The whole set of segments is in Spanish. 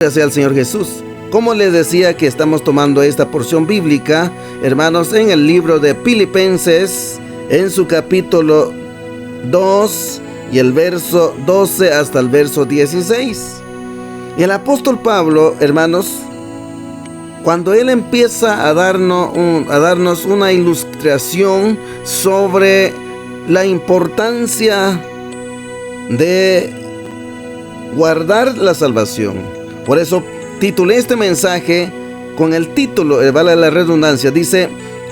Gracias al Señor Jesús. Como les decía que estamos tomando esta porción bíblica, hermanos, en el libro de Filipenses, en su capítulo 2 y el verso 12 hasta el verso 16. Y el apóstol Pablo, hermanos, cuando él empieza a darnos una ilustración sobre la importancia de guardar la salvación. Por eso titulé este mensaje con el título, vale la redundancia, dice: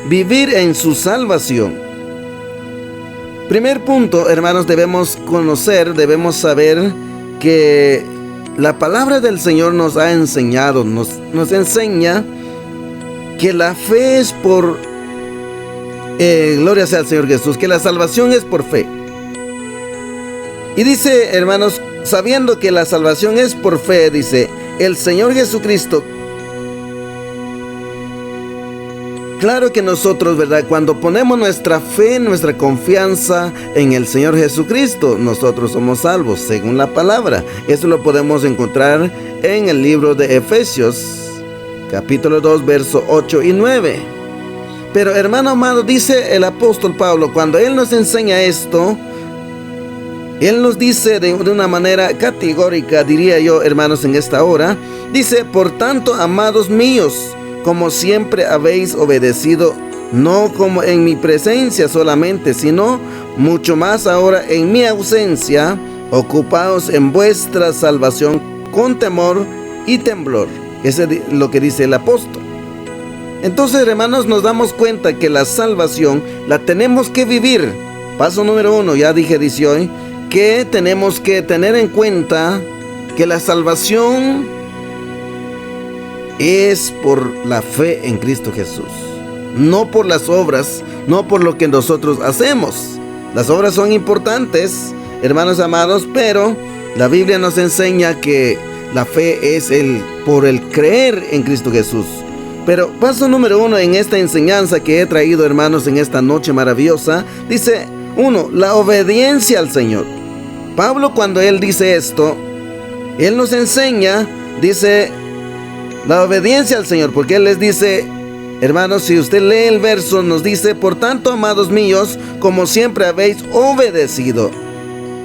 vivir en su salvación. Primer punto, hermanos, debemos saber que la palabra del Señor nos ha enseñado, nos enseña que la fe es por, gloria sea al Señor Jesús, que la salvación es por fe. Y dice, hermanos, sabiendo que la salvación es por fe, dice, el Señor Jesucristo. Claro que nosotros, ¿verdad? Cuando ponemos nuestra fe, nuestra confianza en el Señor Jesucristo, nosotros somos salvos, según la palabra. Eso lo podemos encontrar en el libro de Efesios, capítulo 2, versos 8 y 9. Pero, hermano amado, dice el apóstol Pablo, cuando él nos enseña esto, él nos dice de una manera categórica, diría yo, hermanos, en esta hora, dice: por tanto, amados míos, como siempre habéis obedecido, no como en mi presencia solamente, sino mucho más ahora en mi ausencia, ocupaos en vuestra salvación con temor y temblor. Eso es lo que dice el apóstol. Entonces, hermanos, nos damos cuenta que la salvación la tenemos que vivir. Paso número 1, ya dice hoy, que tenemos que tener en cuenta que la salvación es por la fe en Cristo Jesús, no por las obras, no por lo que nosotros hacemos. Las obras son importantes, hermanos amados, pero la Biblia nos enseña que la fe es por el creer en Cristo Jesús. Pero paso número 1 en esta enseñanza que he traído, hermanos, en esta noche maravillosa, dice: 1. La obediencia al Señor. Pablo, cuando él dice esto, él nos enseña, dice, la obediencia al Señor, porque él les dice, hermanos, si usted lee el verso, nos dice: por tanto, amados míos, como siempre habéis obedecido,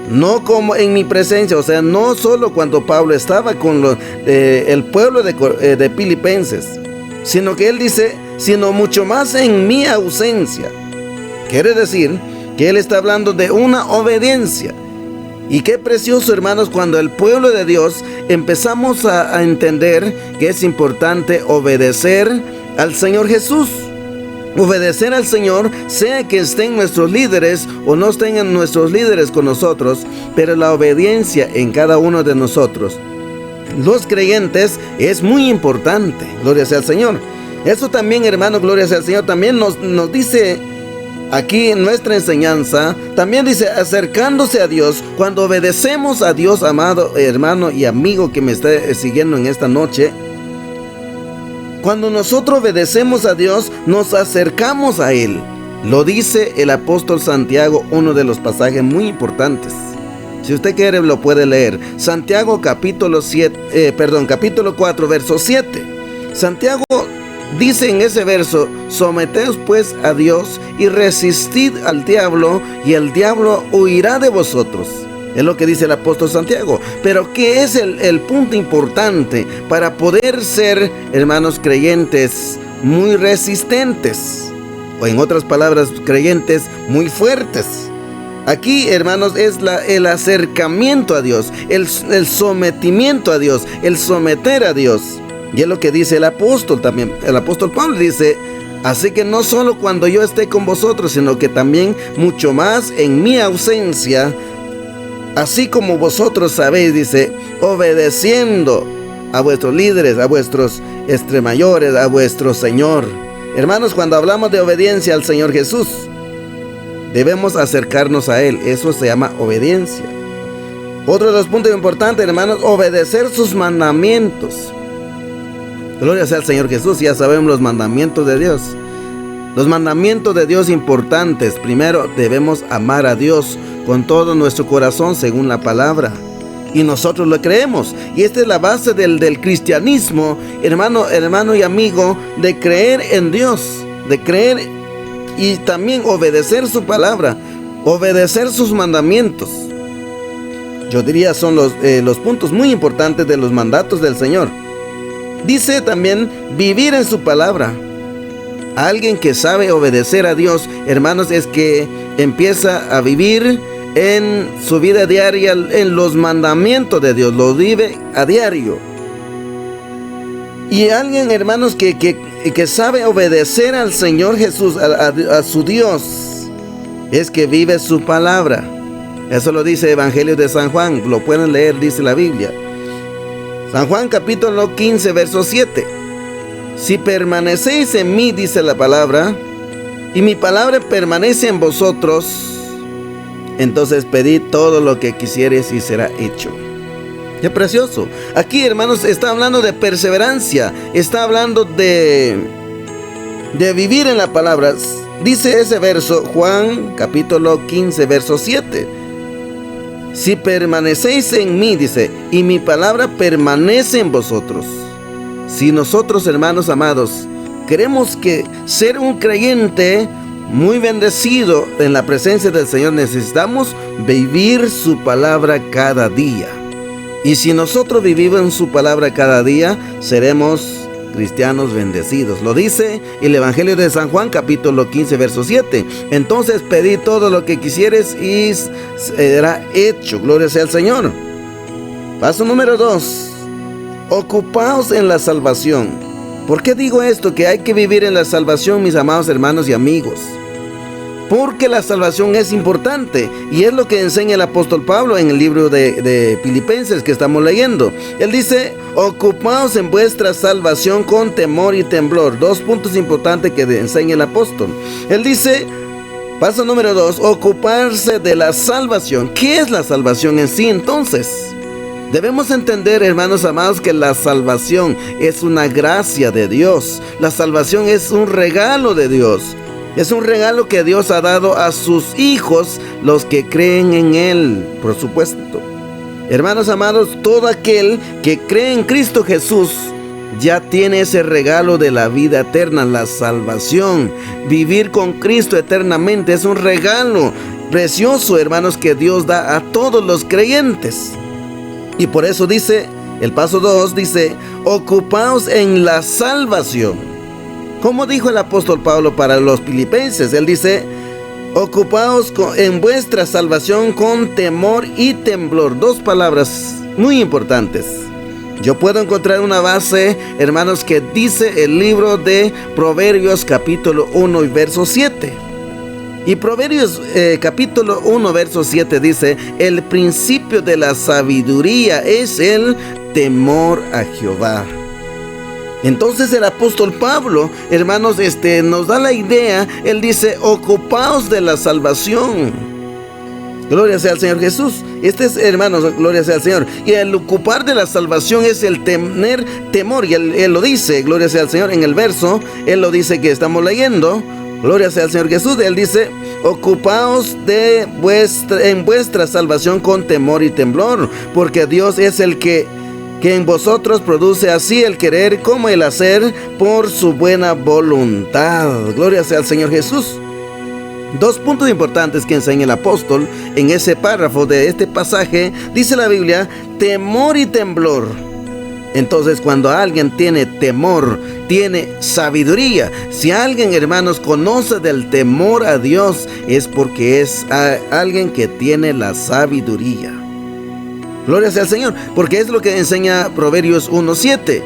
no como en mi presencia. O sea, no solo cuando Pablo estaba con el pueblo de Filipenses, sino que él dice, sino mucho más en mi ausencia. Quiere decir que él está hablando de una obediencia. Y qué precioso, hermanos, cuando el pueblo de Dios empezamos a entender que es importante obedecer al Señor Jesús. Obedecer al Señor, sea que estén nuestros líderes o no estén nuestros líderes con nosotros, pero la obediencia en cada uno de nosotros, los creyentes, es muy importante. Gloria sea al Señor. Eso también, hermano, gloria sea al Señor, también nos dice aquí en nuestra enseñanza, también dice: acercándose a Dios. Cuando obedecemos a Dios, amado hermano y amigo que me está siguiendo en esta noche, cuando nosotros obedecemos a Dios, nos acercamos a Él. Lo dice el apóstol Santiago, uno de los pasajes muy importantes. Si usted quiere, lo puede leer. Santiago capítulo 4, verso 7. Santiago dice en ese verso: someteos pues a Dios y resistid al diablo, y el diablo huirá de vosotros. Es lo que dice el apóstol Santiago. Pero ¿qué es el punto importante para poder ser, hermanos, creyentes muy resistentes? O en otras palabras, creyentes muy fuertes. Aquí, hermanos, es el acercamiento a Dios, el sometimiento a Dios, el someter a Dios. Y es lo que dice el apóstol también. El apóstol Pablo dice: así que no solo cuando yo esté con vosotros, sino que también mucho más en mi ausencia, así como vosotros sabéis, dice, obedeciendo a vuestros líderes, a vuestros mayores, a vuestro Señor. Hermanos, cuando hablamos de obediencia al Señor Jesús, debemos acercarnos a Él. Eso se llama obediencia. Otro de los puntos importantes, hermanos, obedecer sus mandamientos. Gloria sea al Señor Jesús. Ya sabemos los mandamientos de Dios. Los mandamientos de Dios importantes. Primero, debemos amar a Dios con todo nuestro corazón, según la palabra. y nosotros lo creemos. Y esta es la base del cristianismo, hermano y amigo, de creer en Dios, de creer y también obedecer su palabra, obedecer sus mandamientos. Yo diría son los puntos muy importantes de los mandatos del Señor. Dice también vivir en su palabra. Alguien que sabe obedecer a Dios, hermanos, es que empieza a vivir en su vida diaria, en los mandamientos de Dios, lo vive a diario. Y alguien, hermanos, que sabe obedecer al Señor Jesús, a su Dios, es que vive su palabra. Eso lo dice Evangelio de San Juan, lo pueden leer, dice la Biblia. San Juan capítulo 15, verso 7. Si permanecéis en mí, dice la palabra, y mi palabra permanece en vosotros, entonces pedid todo lo que quisieres y será hecho. Qué precioso. Aquí, hermanos, está hablando de perseverancia, está hablando de vivir en la palabra. Dice ese verso, Juan capítulo 15, verso 7. Si permanecéis en mí, dice, y mi palabra permanece en vosotros. Si nosotros, hermanos amados, queremos ser un creyente muy bendecido en la presencia del Señor, necesitamos vivir su palabra cada día. Y si nosotros vivimos su palabra cada día, seremos cristianos bendecidos. Lo dice el Evangelio de San Juan capítulo 15 verso 7. Entonces pedid todo lo que quisieres y será hecho. Gloria sea al Señor. Paso número 2. Ocupaos en la salvación. ¿Por qué digo esto? Que hay que vivir en la salvación, mis amados hermanos y amigos. Porque la salvación es importante y es lo que enseña el apóstol Pablo en el libro de Filipenses que estamos leyendo. Él dice, ocupaos en vuestra salvación con temor y temblor. Dos puntos importantes que enseña el apóstol. Él dice, paso número 2, ocuparse de la salvación. ¿Qué es la salvación en sí entonces? Debemos entender, hermanos amados, que la salvación es una gracia de Dios. La salvación es un regalo de Dios. Es un regalo que Dios ha dado a sus hijos, los que creen en Él, por supuesto. Hermanos amados, todo aquel que cree en Cristo Jesús ya tiene ese regalo de la vida eterna, la salvación. Vivir con Cristo eternamente es un regalo precioso, hermanos, que Dios da a todos los creyentes. Y por eso dice, el paso 2 dice, ocupaos en la salvación. Como dijo el apóstol Pablo para los filipenses, él dice, ocupaos en vuestra salvación con temor y temblor. Dos palabras muy importantes. Yo puedo encontrar una base, hermanos, que dice el libro de Proverbios capítulo 1 y verso 7. Y Proverbios capítulo 1 verso 7 dice, el principio de la sabiduría es el temor a Jehová. Entonces el apóstol Pablo, hermanos, nos da la idea. Él dice, ocupaos de la salvación. Gloria sea al Señor Jesús. Hermanos, gloria sea al Señor. Y el ocupar de la salvación es el tener temor. Y él lo dice, gloria sea al Señor, en el verso. Él lo dice que estamos leyendo. Gloria sea al Señor Jesús. Él dice, ocupaos en vuestra salvación con temor y temblor. Porque Dios es el que en vosotros produce así el querer como el hacer por su buena voluntad. Gloria sea al Señor Jesús. Dos puntos importantes que enseña el apóstol en ese párrafo de este pasaje. Dice la Biblia, temor y temblor. Entonces, cuando alguien tiene temor, tiene sabiduría. Si alguien, hermanos, conoce del temor a Dios, es porque es alguien que tiene la sabiduría. Gloria sea al Señor, porque es lo que enseña Proverbios 1:7.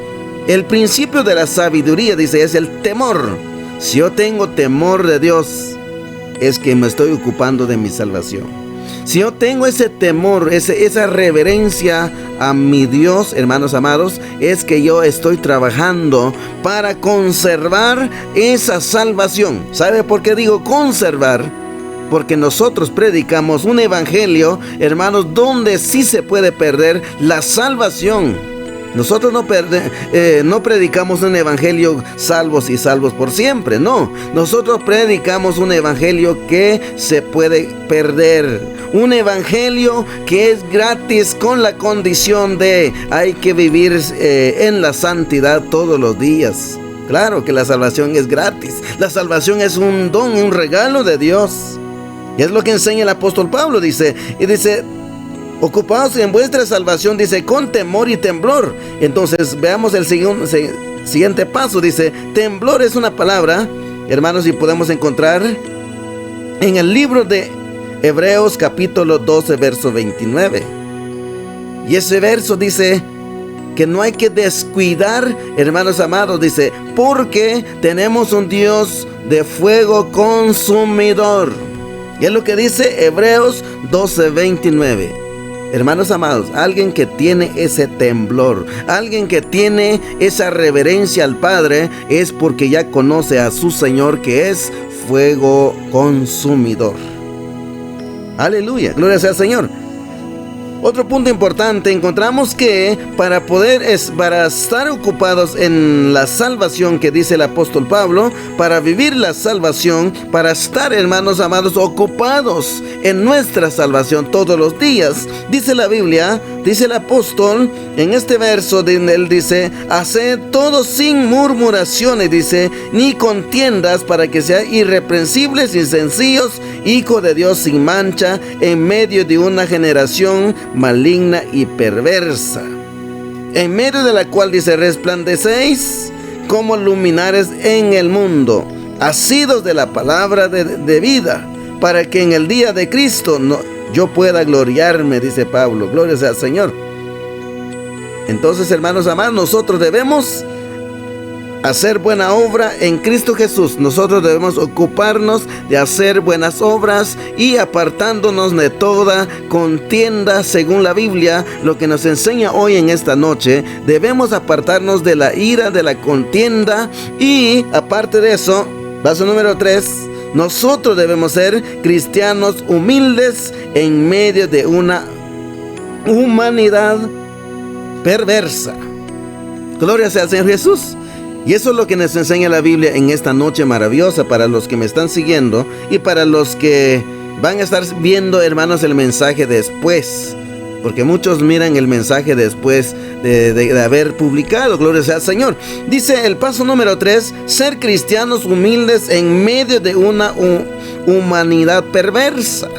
El principio de la sabiduría, dice, es el temor. Si yo tengo temor de Dios, es que me estoy ocupando de mi salvación. Si yo tengo ese temor, esa reverencia a mi Dios, hermanos amados, es que yo estoy trabajando para conservar esa salvación. ¿Sabe por qué digo conservar? Porque nosotros predicamos un evangelio, hermanos, donde sí se puede perder la salvación. Nosotros no predicamos un evangelio salvos y salvos por siempre, no. Nosotros predicamos un evangelio que se puede perder. Un evangelio que es gratis con la condición de hay que vivir en la santidad todos los días. Claro que la salvación es gratis. La salvación es un don, un regalo de Dios. Y es lo que enseña el apóstol Pablo, dice, ocupados en vuestra salvación, dice, con temor y temblor. Entonces veamos el siguiente paso, dice, temblor es una palabra, hermanos, y podemos encontrar en el libro de Hebreos capítulo 12, verso 29. Y ese verso dice que no hay que descuidar, hermanos amados, dice, porque tenemos un Dios de fuego consumidor. Y es lo que dice Hebreos 12, 29. Hermanos amados, alguien que tiene ese temblor, alguien que tiene esa reverencia al Padre, es porque ya conoce a su Señor, que es fuego consumidor. Aleluya, gloria sea al Señor. Otro punto importante, encontramos que para estar ocupados en la salvación que dice el apóstol Pablo, para vivir la salvación, para estar, hermanos amados, ocupados en nuestra salvación todos los días, dice la Biblia, dice el apóstol en este verso, él dice, haced todo sin murmuraciones, dice, ni contiendas, para que sean irreprensibles y sencillos, hijo de Dios sin mancha, en medio de una generación maligna y perversa, en medio de la cual, dice, resplandecéis como luminares en el mundo, asidos de la palabra de vida, para que en el día de Cristo yo pueda gloriarme, dice Pablo. Gloria sea al Señor. Entonces, hermanos amados, nosotros debemos hacer buena obra en Cristo Jesús. Nosotros debemos ocuparnos de hacer buenas obras y apartándonos de toda contienda, según la Biblia, lo que nos enseña hoy en esta noche. Debemos apartarnos de la ira, de la contienda, y aparte de eso, paso número 3, nosotros debemos ser cristianos humildes en medio de una humanidad perversa. Gloria sea al Señor Jesús. Y eso es lo que nos enseña la Biblia en esta noche maravillosa, para los que me están siguiendo y para los que van a estar viendo, hermanos, el mensaje después. Porque muchos miran el mensaje después de haber publicado. Gloria sea al Señor. Dice el paso número 3, ser cristianos humildes en medio de una humanidad perversa.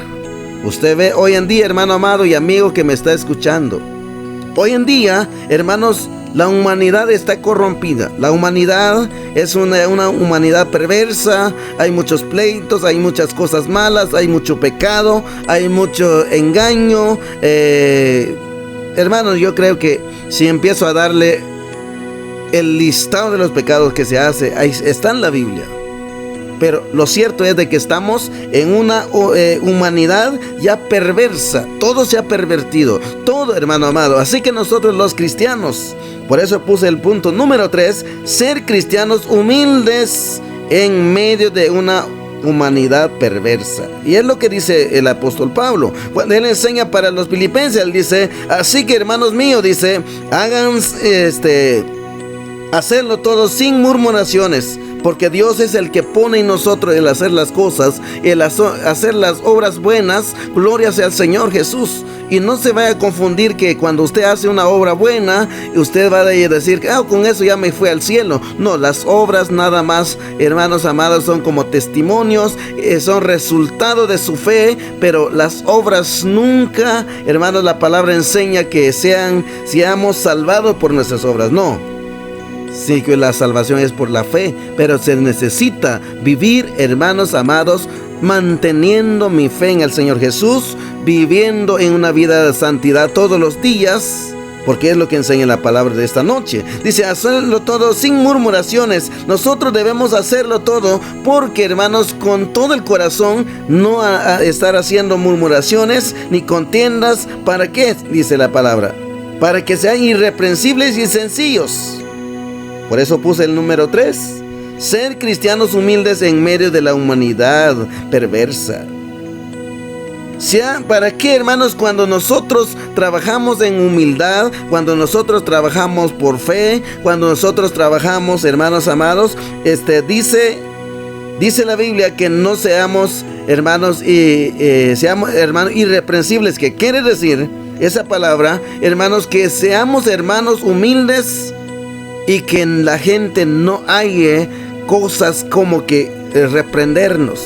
Usted ve hoy en día, hermano amado y amigo que me está escuchando, hoy en día, hermanos, la humanidad está corrompida. La humanidad es una humanidad perversa. Hay muchos pleitos, hay muchas cosas malas, hay mucho pecado, hay mucho engaño. Hermanos, yo creo que si empiezo a darle el listado de los pecados que se hace, ahí está en la Biblia. Pero lo cierto es de que estamos en una humanidad ya perversa. Todo se ha pervertido, todo, hermano amado. Así que nosotros los cristianos, por eso puse el punto número 3, ser cristianos humildes en medio de una humanidad perversa. Y es lo que dice el apóstol Pablo cuando él enseña para los filipenses. Él dice, así que, hermanos míos, dice, hagan hacerlo todo sin murmuraciones, porque Dios es el que pone en nosotros el hacer las cosas, el hacer las obras buenas. Gloria sea al Señor Jesús. Y no se vaya a confundir que cuando usted hace una obra buena, usted va a decir, con eso ya me fui al cielo. No, las obras nada más, hermanos amados, son como testimonios, son resultado de su fe, pero las obras nunca, hermanos, la palabra enseña que seamos salvados por nuestras obras. No. Sí, que la salvación es por la fe, pero se necesita vivir, hermanos amados, manteniendo mi fe en el Señor Jesús, viviendo en una vida de santidad todos los días, porque es lo que enseña la palabra de esta noche. Dice, hacerlo todo sin murmuraciones. Nosotros debemos hacerlo todo porque, hermanos, con todo el corazón, no a estar haciendo murmuraciones ni contiendas. ¿Para qué? Dice la palabra, para que sean irreprensibles y sencillos. Por eso puse el número 3. Ser cristianos humildes en medio de la humanidad perversa. ¿Para qué, hermanos? Cuando nosotros trabajamos en humildad, cuando nosotros trabajamos por fe, cuando nosotros trabajamos, hermanos amados, dice la Biblia que no seamos, hermanos, seamos, hermanos, irreprensibles, que quiere decir esa palabra, hermanos, que seamos hermanos humildes y que en la gente no haya cosas como que reprendernos.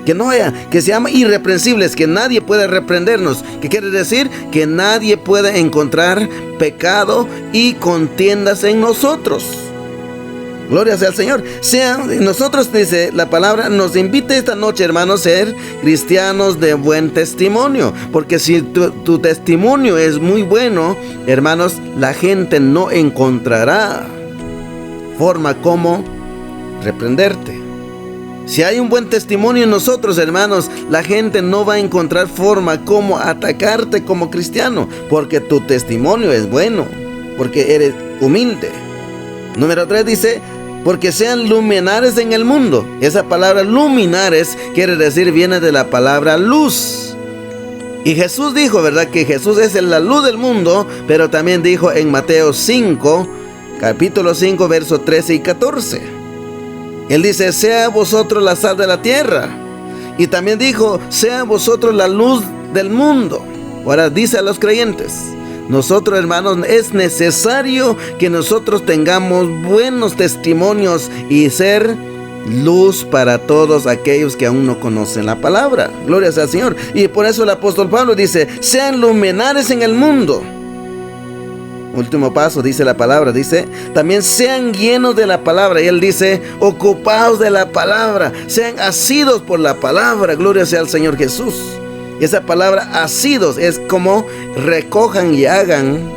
Que no haya, que seamos irreprensibles, que nadie pueda reprendernos. ¿Qué quiere decir? Que nadie pueda encontrar pecado y contiendas en nosotros. Gloria sea al Señor. Nosotros, dice la palabra, nos invita esta noche, hermanos, a ser cristianos de buen testimonio. Porque si tu testimonio es muy bueno, hermanos, la gente no encontrará forma como reprenderte. Si hay un buen testimonio en nosotros, hermanos, la gente no va a encontrar forma como atacarte como cristiano, porque tu testimonio es bueno, porque eres humilde. Número 3 dice, porque sean luminares en el mundo. Esa palabra luminares quiere decir, viene de la palabra luz. Y Jesús dijo, ¿verdad?, que Jesús es la luz del mundo, pero también dijo en Mateo 5, capítulo 5, versos 13 y 14. Él dice, sea vosotros la sal de la tierra. Y también dijo, sea vosotros la luz del mundo. Ahora dice a los creyentes, nosotros, hermanos, es necesario que nosotros tengamos buenos testimonios y ser luz para todos aquellos que aún no conocen la palabra. Gloria sea al Señor. Y por eso el apóstol Pablo dice, sean luminares en el mundo. Último paso, dice la palabra, dice, también sean llenos de la palabra. Y él dice, ocupados de la palabra, sean asidos por la palabra. Gloria sea al Señor Jesús. Y esa palabra asidos es como recojan y hagan.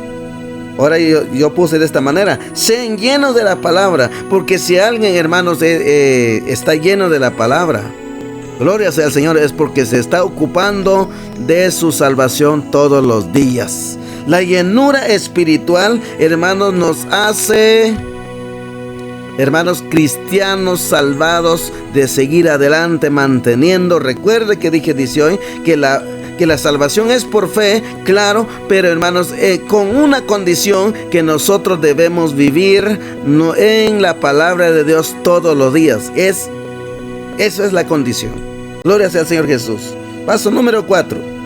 Ahora yo puse de esta manera, sean llenos de la palabra, porque si alguien, hermanos, está lleno de la palabra, gloria sea al Señor, es porque se está ocupando de su salvación todos los días. La llenura espiritual, hermanos, nos hace, hermanos, cristianos salvados de seguir adelante manteniendo. Recuerde que dice hoy que la salvación es por fe, claro, pero hermanos, con una condición, que nosotros debemos vivir en la palabra de Dios todos los días. Eso es la condición. Gloria sea al Señor Jesús. Paso número 4.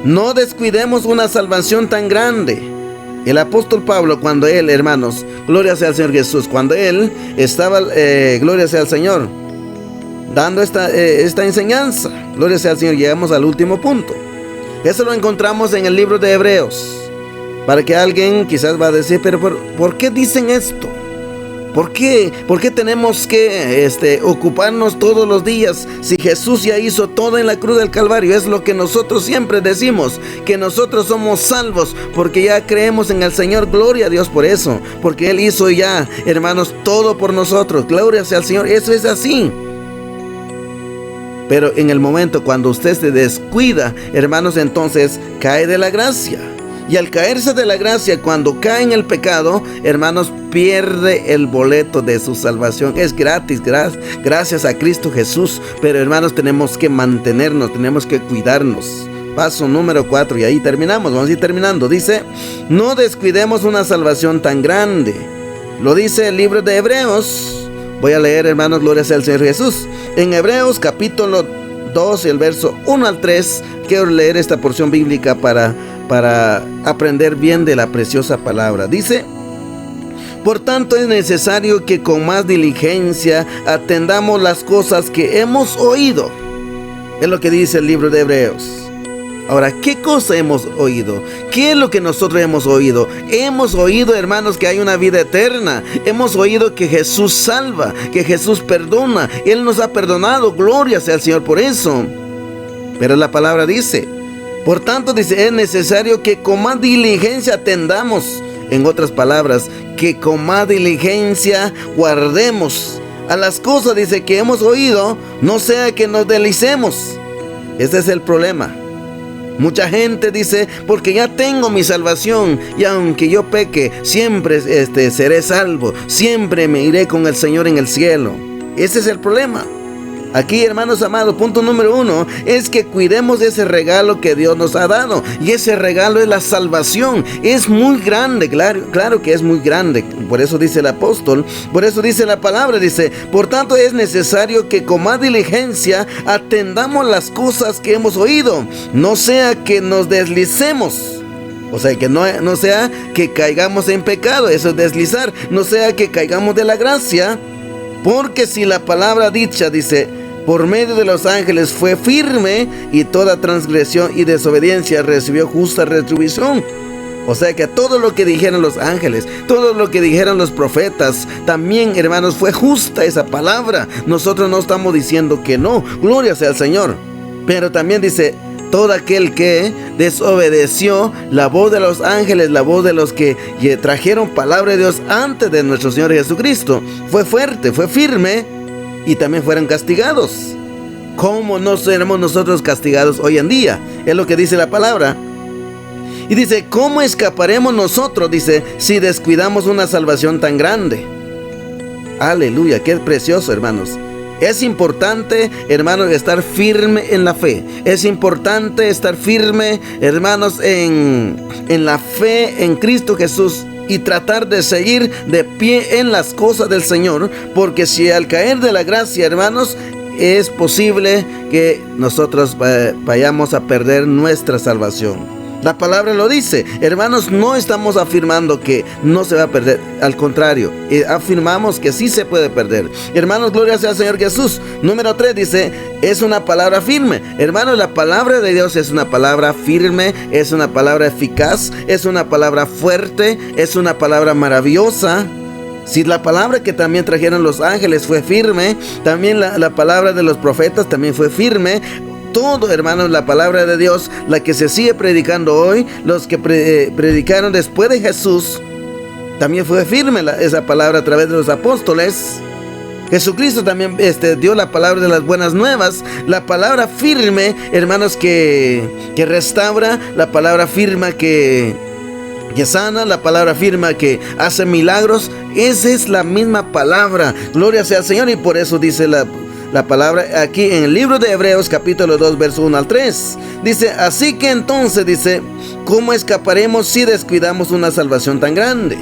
No descuidemos una salvación tan grande. El apóstol Pablo, cuando él, hermanos, gloria sea al Señor Jesús, cuando él estaba, gloria sea al Señor, dando esta enseñanza, gloria sea al Señor, llegamos al último punto. Eso lo encontramos en el libro de Hebreos. Para que alguien quizás va a decir, pero ¿por qué dicen esto? ¿Por qué tenemos que ocuparnos todos los días si Jesús ya hizo todo en la cruz del Calvario? Es lo que nosotros siempre decimos, que nosotros somos salvos porque ya creemos en el Señor. Gloria a Dios por eso, porque Él hizo ya, hermanos, todo por nosotros. Gloria sea al Señor, eso es así. Pero en el momento cuando usted se descuida, hermanos, entonces cae de la gracia. Y al caerse de la gracia, cuando cae en el pecado, hermanos, pierde el boleto de su salvación. Es gratis, gracias a Cristo Jesús. Pero hermanos, tenemos que mantenernos, tenemos que cuidarnos. Paso número 4, y ahí terminamos, vamos a ir terminando. Dice, no descuidemos una salvación tan grande. Lo dice el libro de Hebreos. Voy a leer, hermanos, gloria sea al Señor Jesús. En Hebreos capítulo 2, el verso 1 al 3, quiero leer esta porción bíblica para aprender bien de la preciosa palabra. Dice, por tanto es necesario que con más diligencia atendamos las cosas que hemos oído. Es lo que dice el libro de Hebreos. Ahora, ¿qué cosa hemos oído? ¿Qué es lo que nosotros hemos oído? Hemos oído, hermanos, que hay una vida eterna. Hemos oído que Jesús salva, que Jesús perdona. Él nos ha perdonado, gloria sea al Señor por eso. Pero la palabra dice, por tanto, dice, es necesario que con más diligencia atendamos. En otras palabras, que con más diligencia guardemos a las cosas, dice, que hemos oído, no sea que nos deslicemos. Ese es el problema. Mucha gente dice, porque ya tengo mi salvación, y aunque yo peque, siempre seré salvo, siempre me iré con el Señor en el cielo. Ese es el problema. Aquí, hermanos amados, punto número 1 es que cuidemos ese regalo que Dios nos ha dado. Y ese regalo es la salvación. Es muy grande, claro que es muy grande. Por eso dice el apóstol, por eso dice la palabra, dice: por tanto es necesario que con más diligencia atendamos las cosas que hemos oído, no sea que nos deslicemos. O sea, que no sea que caigamos en pecado, eso es deslizar. No sea que caigamos de la gracia. Porque si la palabra dicha, dice, por medio de los ángeles fue firme, y toda transgresión y desobediencia recibió justa retribución. O sea que todo lo que dijeron los ángeles, todo lo que dijeron los profetas, también, hermanos, fue justa esa palabra. Nosotros no estamos diciendo que no, gloria sea al Señor. Pero también dice: todo aquel que desobedeció la voz de los ángeles, la voz de los que trajeron palabra de Dios antes de nuestro Señor Jesucristo, fue fuerte, fue firme, y también fueron castigados. ¿Cómo no seremos nosotros castigados hoy en día? Es lo que dice la palabra. Y dice: ¿cómo escaparemos nosotros, dice, si descuidamos una salvación tan grande? Aleluya, qué precioso, hermanos. Es importante, hermanos, estar firme en la fe. Es importante estar firme, hermanos, en la fe en Cristo Jesús, y tratar de seguir de pie en las cosas del Señor. Porque si al caer de la gracia, hermanos, es posible que nosotros vayamos a perder nuestra salvación. La palabra lo dice, hermanos. No estamos afirmando que no se va a perder, al contrario, afirmamos que sí se puede perder. Hermanos, gloria sea al Señor Jesús. Número 3 dice: es una palabra firme. Hermanos, la palabra de Dios es una palabra firme, es una palabra eficaz, es una palabra fuerte, es una palabra maravillosa. Si la palabra que también trajeron los ángeles fue firme, también la palabra de los profetas también fue firme. Todo, hermanos, la palabra de Dios, la que se sigue predicando hoy, los que predicaron después de Jesús, también fue firme esa palabra a través de los apóstoles. Jesucristo también dio la palabra de las buenas nuevas, la palabra firme, hermanos, que restaura, la palabra firme que sana, la palabra firme que hace milagros. Esa es la misma palabra, gloria sea al Señor. Y por eso dice la palabra aquí en el libro de Hebreos capítulo 2 verso 1 al 3. Dice: así que entonces, dice, ¿cómo escaparemos si descuidamos una salvación tan grande?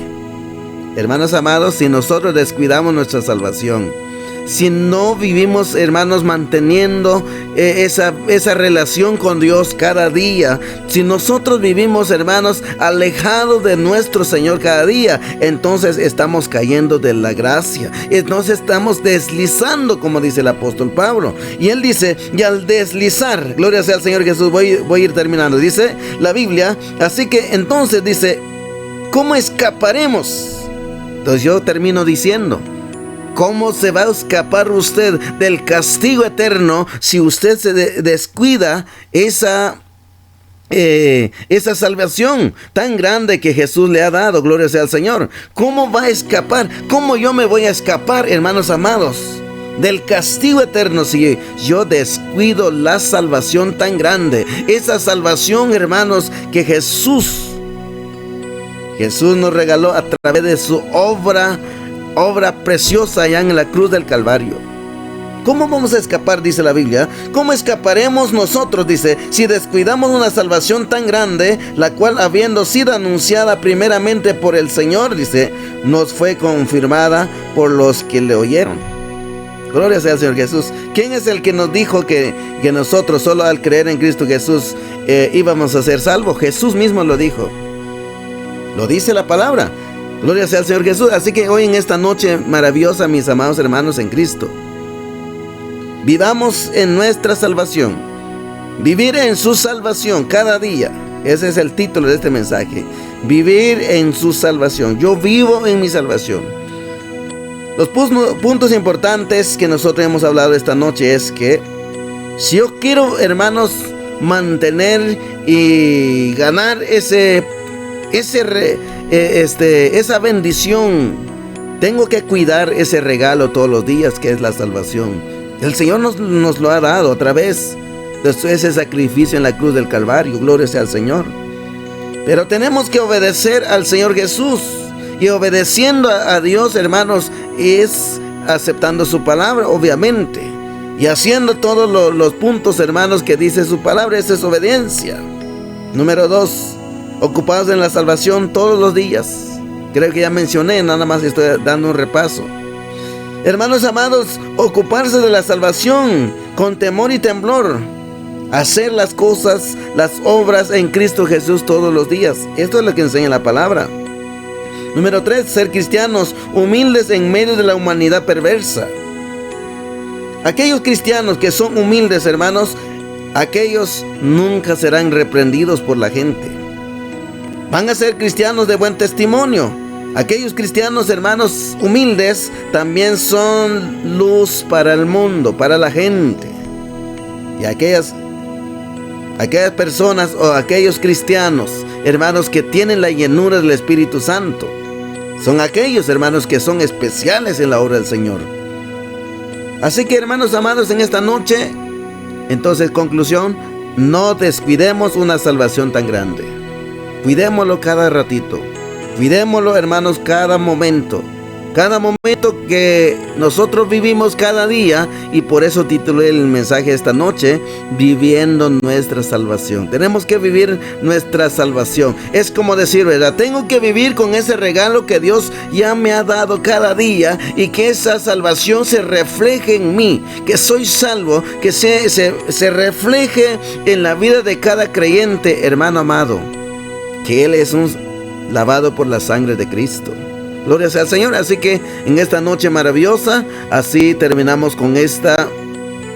Hermanos amados, si nosotros descuidamos nuestra salvación, si no vivimos, hermanos, manteniendo esa relación con Dios cada día, si nosotros vivimos, hermanos, alejados de nuestro Señor cada día, entonces estamos cayendo de la gracia, entonces estamos deslizando, como dice el apóstol Pablo. Y él dice: y al deslizar, gloria sea al Señor Jesús, voy a ir terminando, dice la Biblia. Así que entonces dice: ¿cómo escaparemos? Entonces yo termino diciendo: ¿cómo se va a escapar usted del castigo eterno si usted se descuida esa salvación tan grande que Jesús le ha dado? Gloria sea al Señor. ¿Cómo va a escapar? ¿Cómo yo me voy a escapar, hermanos amados, del castigo eterno si yo descuido la salvación tan grande? Esa salvación, hermanos, que Jesús nos regaló a través de su obra preciosa allá en la cruz del Calvario. ¿Cómo vamos a escapar? Dice la Biblia. ¿Cómo escaparemos nosotros? Dice: si descuidamos una salvación tan grande, la cual, habiendo sido anunciada primeramente por el Señor, dice, nos fue confirmada por los que le oyeron. Gloria sea al Señor Jesús. ¿Quién es el que nos dijo que nosotros solo al creer en Cristo Jesús íbamos a ser salvos? Jesús mismo lo dijo. Lo dice la palabra. Gloria sea al Señor Jesús. Así que hoy, en esta noche maravillosa, mis amados hermanos en Cristo, vivamos en nuestra salvación. Vivir en su salvación cada día. Ese es el título de este mensaje. Vivir en su salvación. Yo vivo en mi salvación. Los puntos importantes que nosotros hemos hablado esta noche es que si yo quiero, hermanos, mantener y ganar esa bendición, tengo que cuidar ese regalo todos los días, que es la salvación. El Señor nos lo ha dado a través de ese sacrificio en la cruz del Calvario. Gloria sea al Señor. Pero tenemos que obedecer al Señor Jesús. Y obedeciendo a Dios, hermanos, es aceptando su palabra, obviamente. y haciendo todos los puntos, hermanos, que dice su palabra. Esa es obediencia. Número 2, ocupados en la salvación todos los días. Creo que ya mencioné, nada más estoy dando un repaso. Hermanos amados, ocuparse de la salvación con temor y temblor. Hacer las cosas, las obras en Cristo Jesús todos los días. Esto es lo que enseña la palabra. Número 3, ser cristianos humildes en medio de la humanidad perversa. Aquellos cristianos que son humildes, hermanos, aquellos nunca serán reprendidos por la gente. Van a ser cristianos de buen testimonio. Aquellos cristianos, hermanos, humildes, también son luz para el mundo, para la gente. Y aquellas personas o aquellos cristianos, hermanos, que tienen la llenura del Espíritu Santo, son aquellos, hermanos, que son especiales en la obra del Señor. Así que, hermanos amados, en esta noche, entonces, conclusión, no descuidemos una salvación tan grande. Cuidémoslo cada ratito. Cuidémoslo, hermanos, cada momento. Cada momento que nosotros vivimos cada día. Y por eso titulé el mensaje esta noche, Viviendo nuestra salvación. Tenemos que vivir nuestra salvación. Es como decir, ¿verdad? Tengo que vivir con ese regalo que Dios ya me ha dado cada día. Y que esa salvación se refleje en mí. Que soy salvo. Que se refleje en la vida de cada creyente, hermano amado. Que Él es un lavado por la sangre de Cristo. Gloria sea al Señor. Así que en esta noche maravillosa, así terminamos con esta